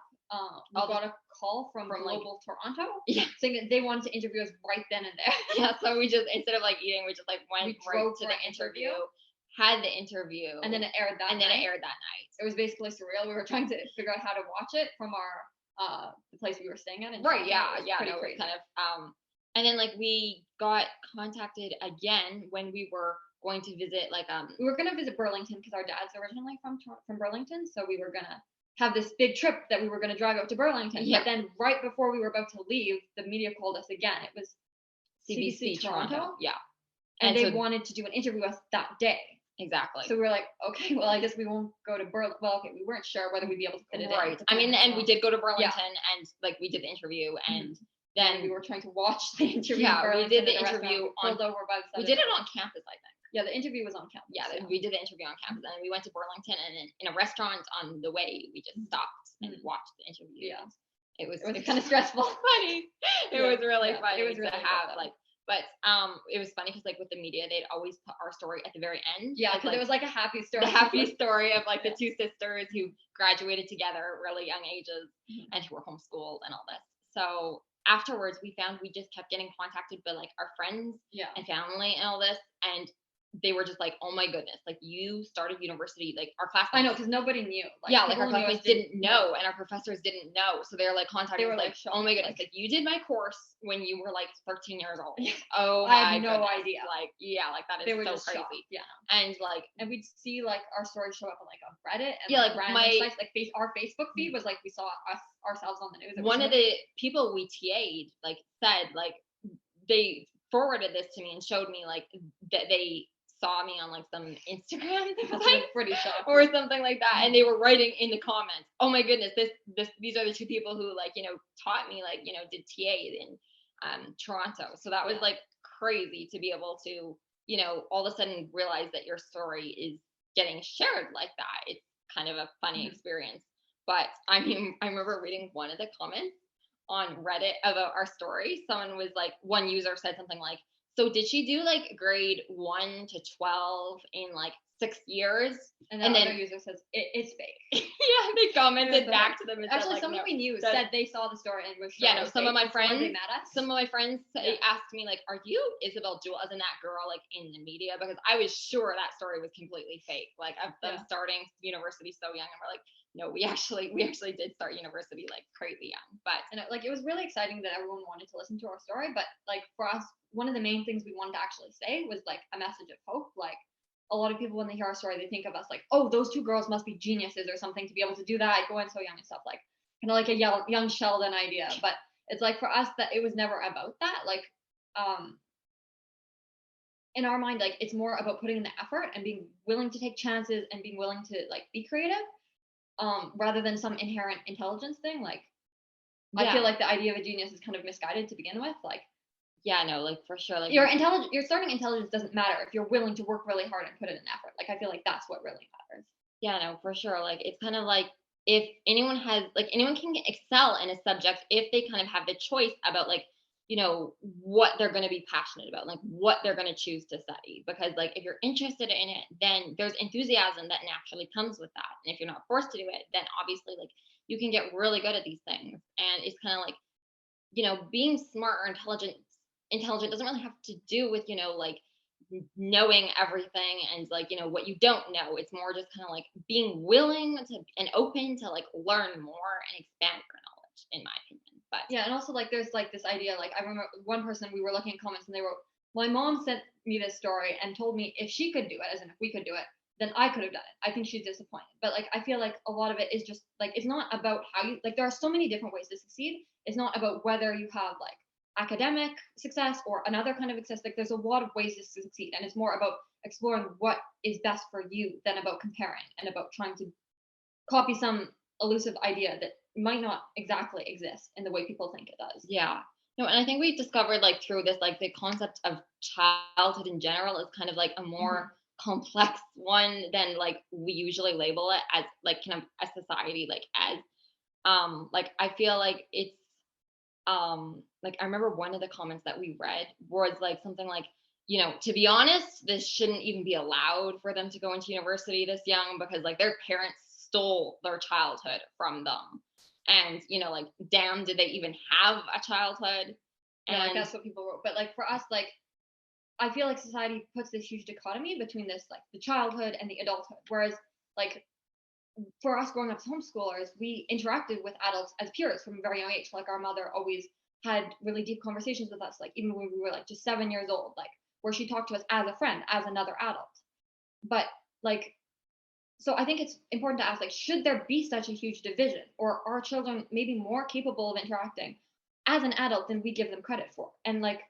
we got a call from Global Toronto saying that they wanted to interview us right then and there. Yeah, so we just, instead of like eating, we just like went right to the interview. Had the interview, and then it aired that night. It was basically surreal. We were trying to figure out how to watch it from our the place we were staying at. Right. Yeah. No, crazy. Kind of. And then like we got contacted again when we were going to visit we were gonna visit Burlington because our dad's originally from Burlington, so we were gonna have this big trip that we were gonna drive out to Burlington. Yeah. But then right before we were about to leave, the media called us again. It was CBC Toronto. Yeah. And they wanted to do an interview with us that day. Exactly. So we were like, okay, well, I guess we won't go to Burlington. Well, okay, we weren't sure whether we'd be able to fit it in. Right. I mean, and we did go to Burlington, and like we did the interview, and then we were trying to watch the interview. Yeah, we did the interview on. Over by the we did it on campus, I think. Yeah, the interview was on campus. Yeah, we did the interview on campus, and we went to Burlington, and in a restaurant on the way, we just stopped and watched the interview. Yeah, it was kind of stressful. Funny. It was really funny. It was really to have like. But it was funny because like with the media, they'd always put our story at the very end. Yeah, because it was like a happy story. The happy story of like the two sisters who graduated together at really young ages and who were homeschooled and all this. So afterwards, we found we just kept getting contacted by like our friends and family and all this, and they were just like, oh my goodness, like you started university, like our classmates. I know, because nobody knew. Like, like our classmates didn't know, and our professors didn't know. So they were like contacting us like, oh my goodness, like you did my course when you were like 13 years old. Oh my I had no idea. Like, like that is they were so just crazy. Shocked. Yeah. And like, and we'd see like our stories show up on like on Reddit and like random sites. Like our Facebook feed was like we saw ourselves on the news. One of the people we TA'd like said like they forwarded this to me and showed me like that they saw me on like some Instagram like pretty shocking or something like that, and they were writing in the comments, oh my goodness, these are the two people who like taught me like did TA in Toronto. So that was like crazy to be able to all of a sudden realize that your story is getting shared like that. It's kind of a funny experience. But I mean, I remember reading one of the comments on Reddit about our story. Someone was like, one user said something like, so did she do like grade 1 to 12 in like 6 years? And the And other then user says it's fake. yeah, they commented So, back to them and said actually, like, someone no, we knew that- said they saw the story and was sure yeah, it no, was some of fake my before friends, they met us. some of my friends Yeah. asked me like, "Are you Isabel Jewell as in that girl like in the media?" Because I was sure that story was completely fake. Like of them Yeah. starting university so young, and we're like, no, we actually did start university like crazy young. But And it was really exciting that everyone wanted to listen to our story. But like for us, one of the main things we wanted to actually say was like a message of hope. Like a lot of people when they hear our story, they think of us like, oh, those two girls must be geniuses or something to be able to do that, go in so young and stuff, like kind of like a young Sheldon idea. But it's like for us that it was never about that. Like in our mind, like it's more about putting in the effort and being willing to take chances and being willing to like be creative, rather than some inherent intelligence thing. Like I feel like the idea of a genius is kind of misguided to begin with. Like yeah, no, like for sure, like your starting intelligence doesn't matter if you're willing to work really hard and put in an effort. Like I feel like that's what really matters. yeah, no, for sure. Like it's kind of like if anyone has like anyone can excel in a subject if they kind of have the choice about like what they're going to be passionate about, like what they're going to choose to study. Because like if you're interested in it, then there's enthusiasm that naturally comes with that. And if you're not forced to do it, then obviously like you can get really good at these things. And it's kind of like being smart or intelligent doesn't really have to do with like knowing everything and like what you don't know. It's more just kind of like being willing to and open to like learn more and expand your knowledge, in my opinion. But yeah, and also like there's like this idea, like I remember one person, we were looking at comments and they wrote, my mom sent me this story and told me if she could do it, as in if we could do it, then I could have done it. I think she's disappointed. But like I feel like a lot of it is just like it's not about how you, like there are so many different ways to succeed. It's not about whether you have like academic success or another kind of success. Like there's a lot of ways to succeed, and it's more about exploring what is best for you than about comparing and about trying to copy some elusive idea that might not exactly exist in the way people think it does. yeah. No, and I think we discovered like through this like the concept of childhood in general is kind of like a more complex one than like we usually label it as, like kind of a society, like as like I feel like it's like I remember one of the comments that we read was like something like, to be honest, this shouldn't even be allowed for them to go into university this young because like their parents stole their childhood from them. And like damn, did they even have a childhood? Yeah, And like that's what people wrote. But like for us, like I feel like society puts this huge dichotomy between this like the childhood and the adulthood. Whereas like for us growing up as homeschoolers, we interacted with adults as peers from a very young age. Like our mother always had really deep conversations with us, like even when we were like just 7 years old, like where she talked to us as a friend, as another adult. But like, so I think it's important to ask, like, should there be such a huge division, or are children maybe more capable of interacting as an adult than we give them credit for? And like,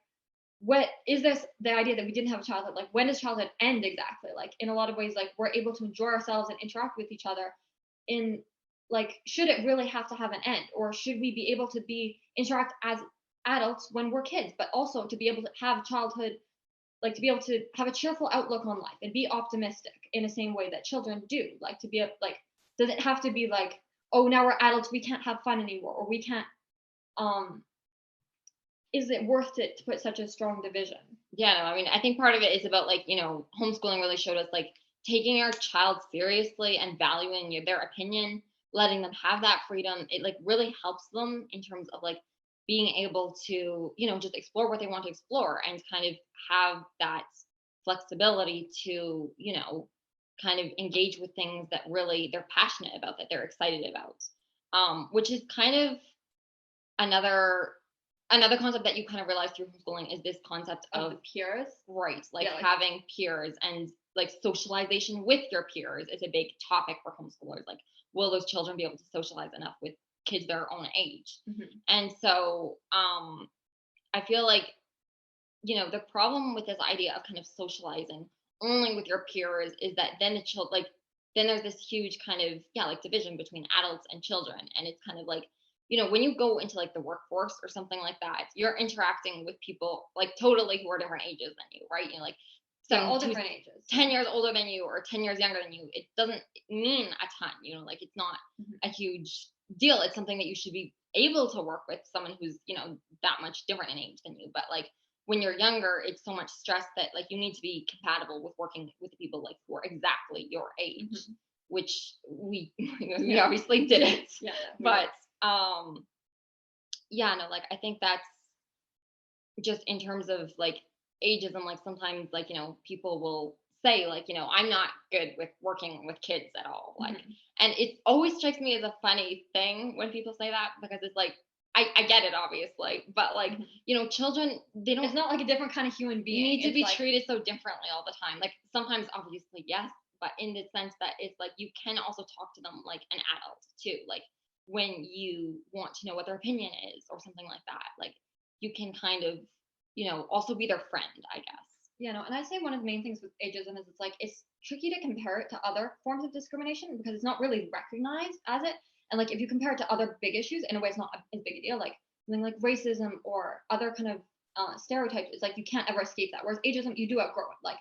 what is this the idea that we didn't have a childhood? Like when does childhood end exactly? Like in a lot of ways, like we're able to enjoy ourselves and interact with each other in like, should it really have to have an end, or should we be able to be interact as adults when we're kids, but also to be able to have childhood, like to be able to have a cheerful outlook on life and be optimistic in the same way that children do? Like to be like, does it have to be like, oh, now we're adults, we can't have fun anymore, or we can't um is it worth it to put such a strong division? yeah, no, I mean, I think part of it is about like, homeschooling really showed us like taking our child seriously and valuing their opinion, letting them have that freedom. It like really helps them in terms of like being able to, just explore what they want to explore and kind of have that flexibility to, kind of engage with things that really they're passionate about, that they're excited about. Which is kind of another concept that you kind of realize through homeschooling is this concept Of of the peers. right, like Yeah, like having peers and like socialization with your peers is a big topic for homeschoolers. Like, will those children be able to socialize enough with kids their own age? And so I feel like the problem with this idea of kind of socializing only with your peers is that then the child like then there's this huge kind of like division between adults and children. And it's kind of like, when you go into like the workforce or something like that, you're interacting with people like totally who are different ages than you, right? Like all who's different ages. 10 years older than you or 10 years younger than you, it doesn't mean a ton, you know, like it's not a huge deal. It's something that you should be able to work with someone who's, you know, that much different in age than you. But like when you're younger, it's so much stress that like you need to be compatible with working with the people like who are exactly your age, which we we obviously didn't. Yeah. But yeah, no, like I think that's just in terms of like ageism, like sometimes like, you know, people will say like, you know, I'm not good with working with kids at all. Like, and it always strikes me as a funny thing when people say that, because it's like, I get it obviously, but like, you know, children, they don't, It's not like a different kind of human being. need to be like, treated so differently all the time. Like sometimes obviously, yes, but in the sense that it's like, you can also talk to them like an adult too. Like when you want to know what their opinion is or something like that, like you can kind of, you know, also be their friend, I guess. You know, and I say one of the main things with ageism is it's like it's tricky to compare it to other forms of discrimination because it's not really recognized as it. And like if you compare it to other big issues, in a way, it's not as big a deal. Like something like racism or other kind of stereotypes. It's like you can't ever escape that. Whereas ageism, you do outgrow it. Like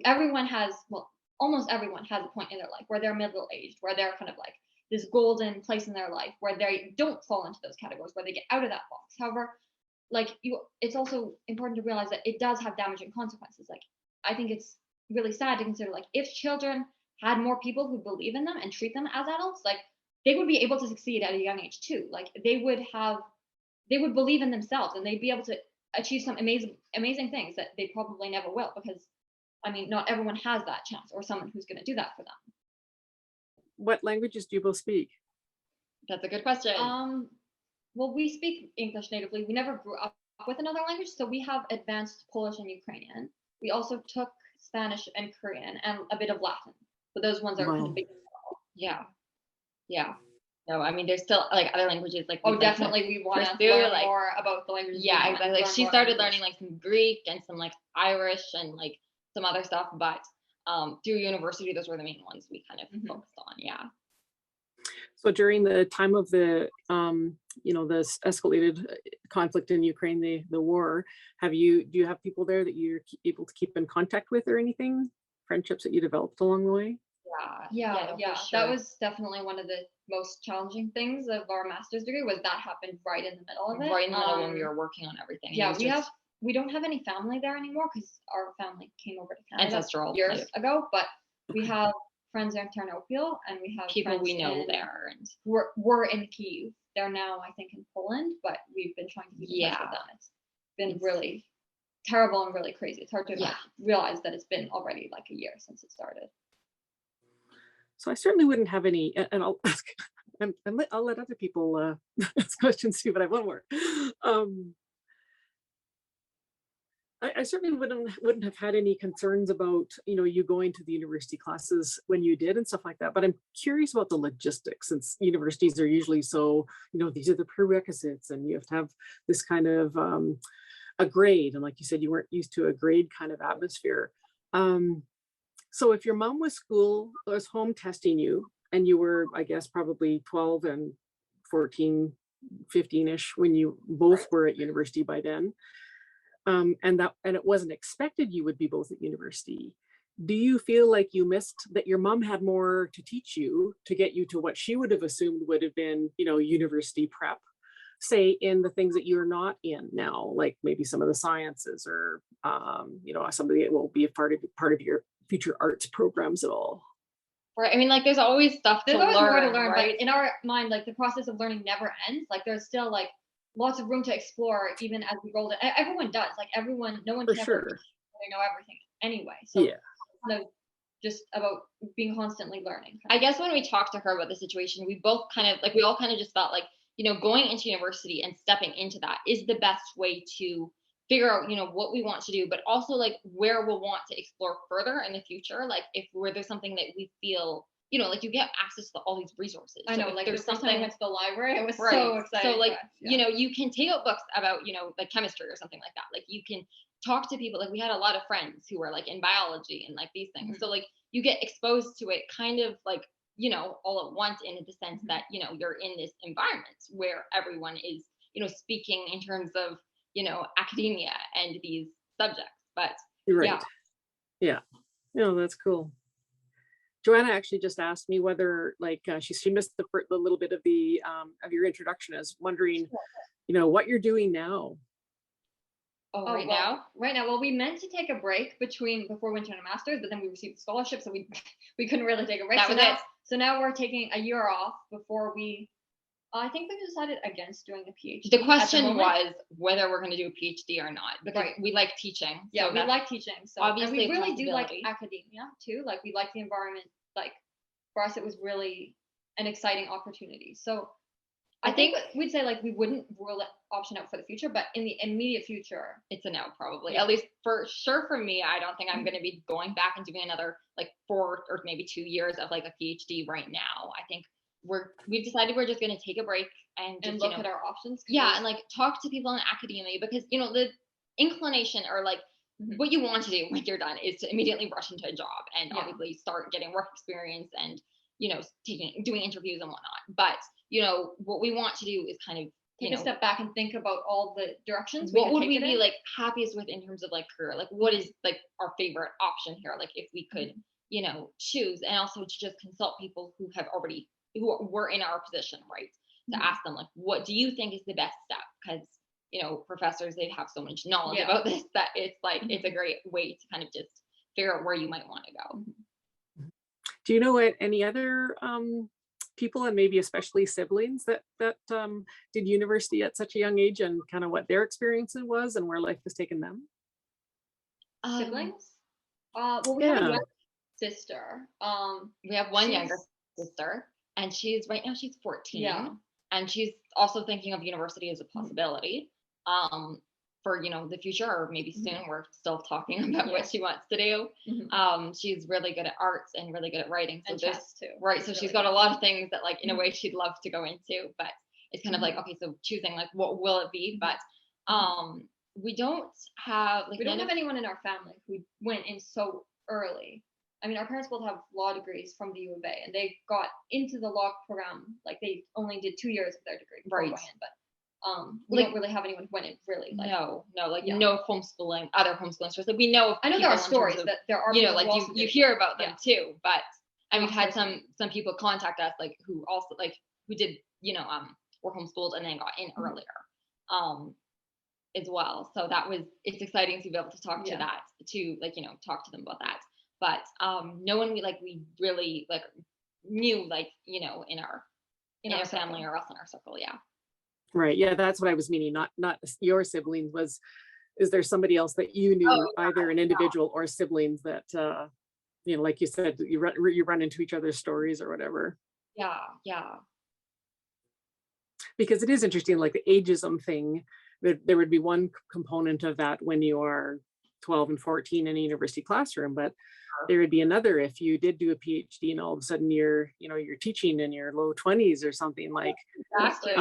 everyone has, well, almost everyone has a point in their life where they're middle aged, where they're kind of like this golden place in their life where they don't fall into those categories, where they get out of that box. However, like it's also important to realize that it does have damaging consequences. Like I think it's really sad to consider, like if children had more people who believe in them and treat them as adults, like they would be able to succeed at a young age too. Like they would believe in themselves and they'd be able to achieve some amazing things that they probably never will, because I mean not everyone has that chance or someone who's going to do that for them. What languages do you both speak? That's a good question. Well, we speak English natively. We never grew up with another language, so we have advanced Polish and Ukrainian. We also took Spanish and Korean and a bit of Latin, but those ones are kind of big. Yeah. No, I mean, there's still like other languages like definitely we want to pursue, learn like, more about the languages. Yeah, exactly. Like she started learning like some Greek and some like Irish and like some other stuff, but through university, those were the main ones we kind of focused on. Yeah. So during the time of the, you know, this escalated conflict in Ukraine, the war, do you have people there that you're able to keep in contact with or anything? Friendships that you developed along the way? Yeah. For sure. That was definitely one of the most challenging things of our master's degree, was that happened right in the middle of it. Right in the middle when we were working on everything. Yeah, we don't have any family there anymore because our family came over to Canada ancestral years ago, but we have friends in Ternopil and we have people friends we know there, and we're in Kyiv. They're now I think in Poland, but we've been trying to keep in touch with them. It's been really terrible and really crazy. It's hard to realize that it's been already like a year since it started. So I certainly wouldn't have any, and I'll ask, I'll let other people ask questions too, but I have one more. I certainly wouldn't have had any concerns about, you know, you going to the university classes when you did and stuff like that. But I'm curious about the logistics, since universities are usually so, you know, these are the prerequisites and you have to have this kind of a grade. And like you said, you weren't used to a grade kind of atmosphere. So if your mom was home testing you and you were, I guess, probably 12 and 14, 15-ish when you both were at university by then, and it wasn't expected you would be both at university, do you feel like you missed that your mom had more to teach you to get you to what she would have assumed would have been, you know, university prep, say in the things that you're not in now, like maybe some of the sciences or, you know, somebody that will be a part of your future arts programs at all? Right. I mean, like there's always stuff there's to always learn, more to learn, right? but in our mind, like the process of learning never ends. Like there's still like lots of room to explore even as we roll it. Everyone does. Like no one can ever know everything anyway. So it's kind of just about being constantly learning. I guess when we talked to her about the situation, we all kind of just felt like, you know, going into university and stepping into that is the best way to figure out, you know, what we want to do, but also like where we'll want to explore further in the future. Like where there's something that we feel, you know, like you get access to all these resources. I know, so like there's something I went to the library, I was so excited. So like, you know, you can take out books about, you know, like chemistry or something like that. Like you can talk to people. Like we had a lot of friends who were like in biology and like these things. So like you get exposed to it kind of like, you know, all at once, in the sense that, you know, you're in this environment where everyone is, you know, speaking in terms of, you know, academia and these subjects. But Yeah. No, that's cool. Joanna actually just asked me whether, like, she missed the little bit of your introduction. I was wondering, what you're doing now. Oh, Oh, right well, now? right now, well, we meant to take a break before we went to our masters, but then we received a scholarship, so we we couldn't really take a break. That So was now, it. so now we're taking a year off before we. I think we decided against doing a PhD. The question was whether we're going to do a PhD or not, because Right. we like teaching. Yeah, so we that's like teaching. So obviously and we a really do like possibility. academia too. Like we like the environment. Like for us, it was really an exciting opportunity. So I think we'd say like we wouldn't rule that option out for the future, but in the immediate future, It's a no, probably. Yeah. At least for sure for me, I don't think I'm going to be going back and doing another like 4 or maybe 2 years of like a PhD right now. I think we've decided we're just going to take a break and just look at our options. yeah, and like talk to people in academia, because the inclination or like what you want to do when you're done is to immediately rush into a job and Yeah. obviously start getting work experience and doing interviews and whatnot. But what we want to do is kind of take a step back and think about all the directions. What would take we it be in. like happiest with in terms of like career? Like what is like our favorite option here? Like if we could, choose, and also to just consult people who were in our position, right? To ask them like, what do you think is the best step? Because professors, they have so much knowledge about this that it's like it's a great way to kind of just figure out where you might want to go. Do you know what any other people, and maybe especially siblings, that did university at such a young age, and kind of what their experience was and where life has taken them? Siblings? Well, we have a younger sister. We have one younger sister, and she's 14. Yeah. And she's also thinking of university as a possibility for the future, or maybe soon. We're still talking about what she wants to do. She's really good at arts and really good at writing, so and chess too. Right, so she's got a lot of things that like in a way she'd love to go into, but it's kind of like, okay, so choosing like what will it be. But we don't have anyone in our family who went in so early. I mean, our parents both have law degrees from the U of A, and they got into the law program, like they only did 2 years of their degree beforehand, but we don't really have anyone who went in really. Like, no homeschooling, other homeschooling stories. Like we know I know there are stories that there are, like you hear about them too, but and we've had some people contact us like who also like who did were homeschooled and then got in earlier as well. So it's exciting to be able to talk to that, to like talk to them about that. But no one we really like knew like in our family or else in our circle. Yeah. Right. Yeah, that's what I was meaning. Not your siblings. Is there somebody else that you knew, either an individual or siblings that like you said, you run into each other's stories or whatever? Yeah. Because it is interesting, like the ageism thing. There would be one component of that when you are 12 and 14 in a university classroom, but there would be another if you did do a PhD and all of a sudden you're teaching in your low 20s or something like. Exactly.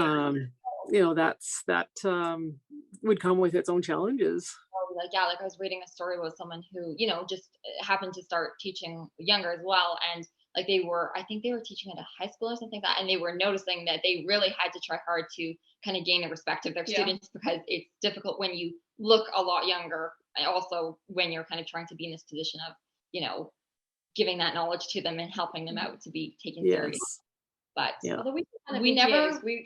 That would come with its own challenges. Like I was reading a story with someone who just happened to start teaching younger as well, and like I think they were teaching at a high school or something like that, and they were noticing that they really had to try hard to kind of gain the respect of their students, because it's difficult when you look a lot younger, and also when you're kind of trying to be in this position of giving that knowledge to them and helping them out to be taken seriously. But although we found that we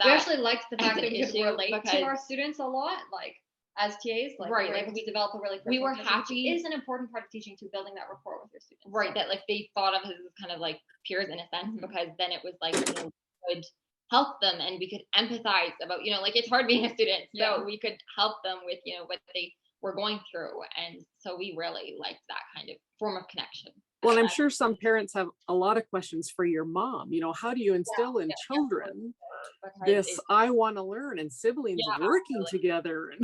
actually liked the fact that we could relate to our students a lot, like as TAs, like we were able to develop a really we were happy. It is an important part of teaching, to building that rapport with your students, right? That like they thought of us as kind of like peers in a sense, because then it was like we could help them and we could empathize about like it's hard being a student, so we could help them with what they were going through, and so we really liked that kind of form of connection. Well, I'm sure some parents have a lot of questions for your mom. How do you instill in children this I want to learn, and siblings working together?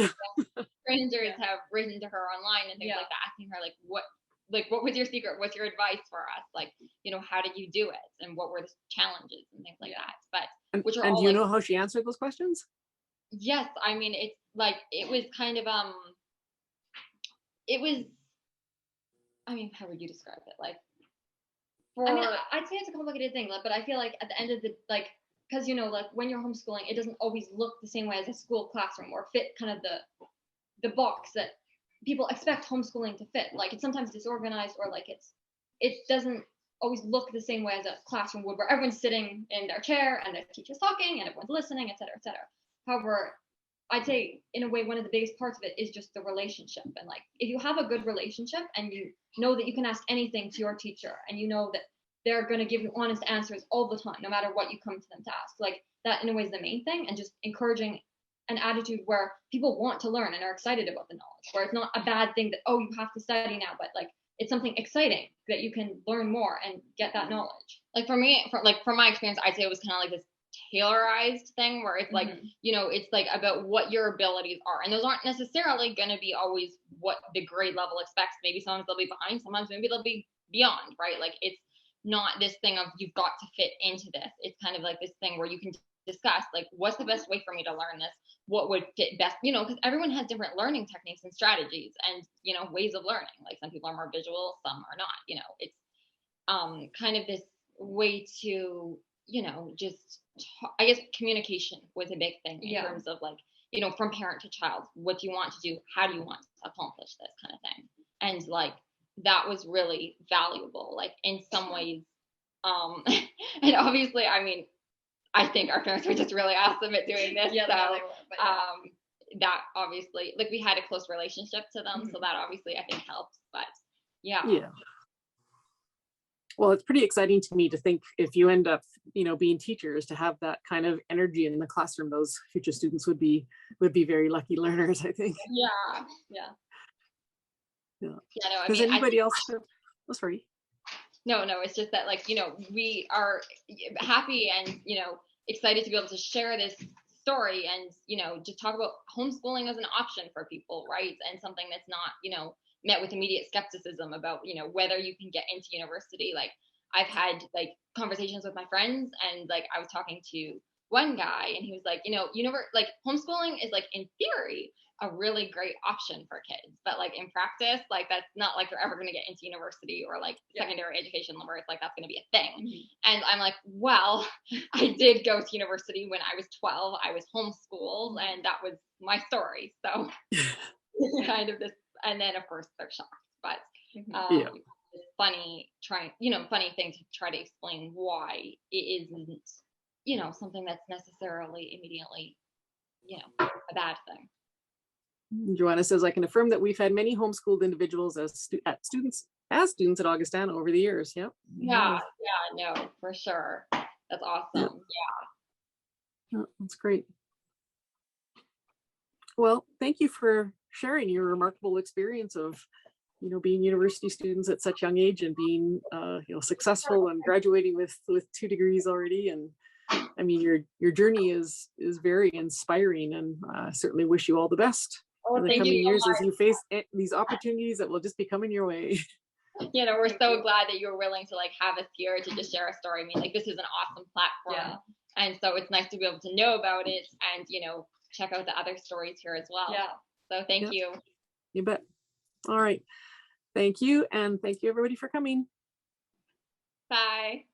Strangers have written to her online and things like that, asking her what was your secret? What's your advice for us? Like, how did you do it? And what were the challenges and things like that? But which are all, do you know how she answered those questions? Yes. I mean, it's like, it was kind of, I mean, how would you describe it? Like, I'd say it's a complicated thing, but I feel like at the end of the, because like when you're homeschooling, it doesn't always look the same way as a school classroom or fit kind of the box that people expect homeschooling to fit. Like it's sometimes disorganized, or like it doesn't always look the same way as a classroom would, where everyone's sitting in their chair and the teacher's talking and everyone's listening, et cetera, et cetera. However, I'd say in a way, one of the biggest parts of it is just the relationship. And like, if you have a good relationship and you know that you can ask anything to your teacher, and you know that they're going to give you honest answers all the time, no matter what you come to them to ask, like that in a way is the main thing. And just encouraging an attitude where people want to learn and are excited about the knowledge, where it's not a bad thing that, oh, you have to study now, but like it's something exciting that you can learn more and get that knowledge. Like for me, from my experience, I'd say it was kind of like this tailorized thing where it's like, you know, it's like about what your abilities are, and those aren't necessarily going to be always what the grade level expects. Maybe sometimes they'll be behind, sometimes maybe they'll be beyond, right? Like it's not this thing of you've got to fit into this. It's kind of like this thing where you can discuss like, what's the best way for me to learn this, what would fit best, you know, because everyone has different learning techniques and strategies and, you know, ways of learning. Like some people are more visual, some are not, you know. It's kind of this way to, you know, just I guess communication was a big thing in terms of like, you know, from parent to child, what do you want to do, how do you want to accomplish this kind of thing. And like that was really valuable, like in some ways. And obviously, I mean, I think our parents were just really awesome at doing this. Yeah, so they were, that obviously, like we had a close relationship to them, so that obviously I think helps. But yeah. Well, it's pretty exciting to me to think if you end up, you know, being teachers, to have that kind of energy in the classroom. Those future students would be very lucky learners, I think. Yeah. No, I Does mean, anybody else have, sorry. No, it's just that, like, you know, we are happy and, you know, excited to be able to share this story and, you know, just talk about homeschooling as an option for people, right? And something that's not, you know, met with immediate skepticism about, you know, whether you can get into university. Like I've had like conversations with my friends, and like I was talking to one guy and he was like, you know, like homeschooling is like in theory a really great option for kids, but like in practice, like that's not like they're ever going to get into university or like secondary education where it's like that's going to be a thing. And I'm like, well, I did go to university when I was 12. I was homeschooled, and that was my story. So kind of this, and then of course they're shocked, but it's funny funny thing to try to explain why it isn't, you know, something that's necessarily immediately, you know, a bad thing. Joanna says, I can affirm that we've had many homeschooled individuals as students at Augustana over the years. No, for sure. That's awesome. Yeah, that's great. Well, thank you for sharing your remarkable experience of, you know, being university students at such young age and being, you know, successful and graduating with 2 degrees already. And I mean, your journey is very inspiring, and certainly wish you all the best in the coming years as you face these opportunities that will just be coming your way. You know, we're so glad that you're willing to like have us here to just share a story. I mean, like this is an awesome platform, and so it's nice to be able to know about it and, you know, check out the other stories here as well. So thank you. You bet. All right. Thank you, and thank you everybody for coming. Bye.